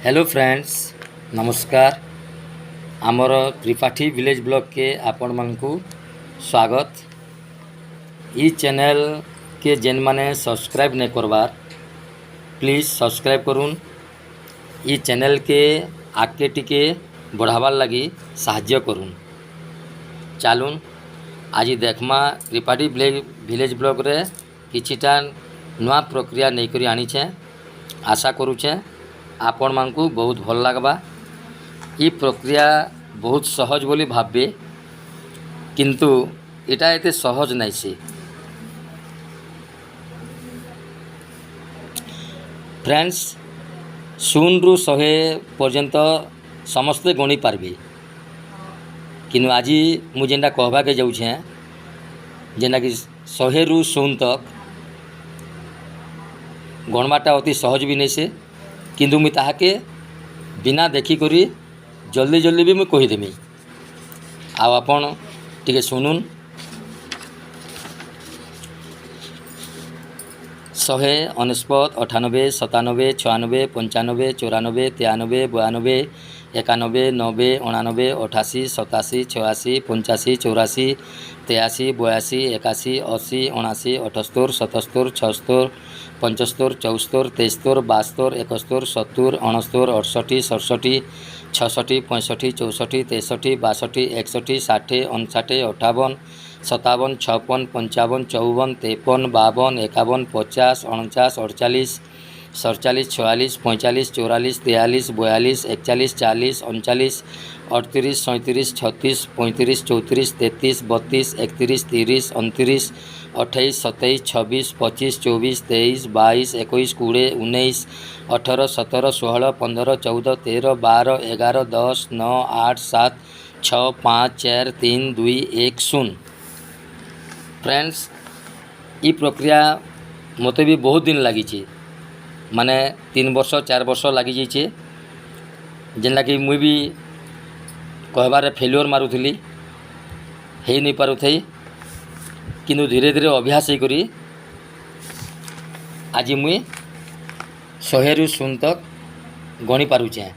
Hello friends नमस्कार आमर Tripathi village blog के आपण मानकु स्वागत। ई चैनल के जेन माने सब्सक्राइब नहीं करवार प्लीज़ सब्सक्राइब करूँ। ई चैनल के आगे टिके बढ़ावार लगी साहाय्य करूँ। चलून आज देखमा त्रिपाठी विलेज ब्लॉग रे किछिटा नुआ प्रक्रिया नहीं करी आनी छे। आशा करूछे आपण मानकु बहुत भल लगवा। ये प्रक्रिया बहुत सहज बोली भाबे किंतु एटा एते सहज नहीं से। फ्रेंड्स 0 रु 100 पर्यंत समस्ते गणी पारबे किनु आज मु जेनटा कहबा के जाउछे जेना कि 100 रु 0 तक गणमाटा अति सहज भी नहीं से किंतु मुझे ताके बिना देखी करी जल्दी जल्दी भी मुझे कहीदेमी। आपण टिके शुणुन। 100 99 98 97 96 95 94 93 92 91 90 99 88 87 86 85 84 83 82 81 80 79 78 77 76 75 74 73 72 71 70 69 68 67 66 65 64 63 62 61 60 59 58 57 56 55 54 53 52 51 50 49 48 47 46 45 44 43 42 41 40 39 38 37 36 35 34 33 32 31 30 29 28 27 26 25 24 23 22 21 20 19 18 17 16 15 14 13 12 11 10 9 8 7 6 5 4 3 2 1 0। फ्रेंड्स ये प्रक्रिया मते भी बहुत दिन लगी माने 3 वर्ष 4 वर्ष लगी जाइए जेनला कि मुई भी कहबार फेल्योर मारुथली हो नहीं पारू थी किंतु धीरे धीरे अभ्यास ही करी आज मुई 100 रु 0 तक गणी पारुचे।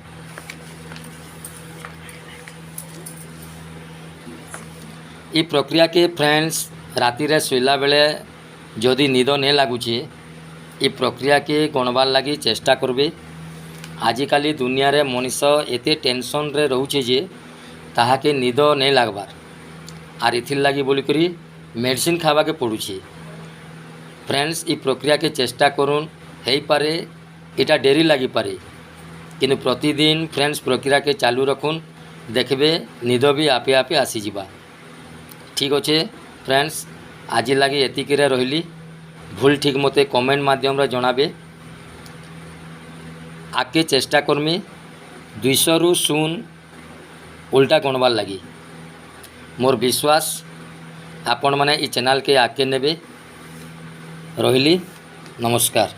ये प्रक्रिया के फ्रेंड्स राति रे सोइला बेले जदि निद नहीं लगुचे ये प्रक्रिया के गणबार लगी चेष्टा करबे। आजिकाली दुनिया रे मनीष एते टेंशन रे रोचे जे ताहाके निद नहीं लगबार आर इथिर लगी बोली करी मेडिसिन खावा के पड़ुछे। फ्रेंड्स ये प्रक्रिया के चेष्टा करूँ हो पारे इटा डेरी लगी पारे किंतु प्रतिदिन फ्रेंड्स प्रक्रिया के चालू रखुन देखबे निद भी आपे आपे आसीजिबा। ठीक अच्छे फ्रेंड्स आज लगी एतिक रही भूल ठीक मते कमेंट माध्यम रे जनाबे। आगे चेष्टा करमी 200 रु 0 उल्टा गणबार लगी। मोर विश्वास आपण माने ई चैनल के आगे नेबे। रहिली नमस्कार।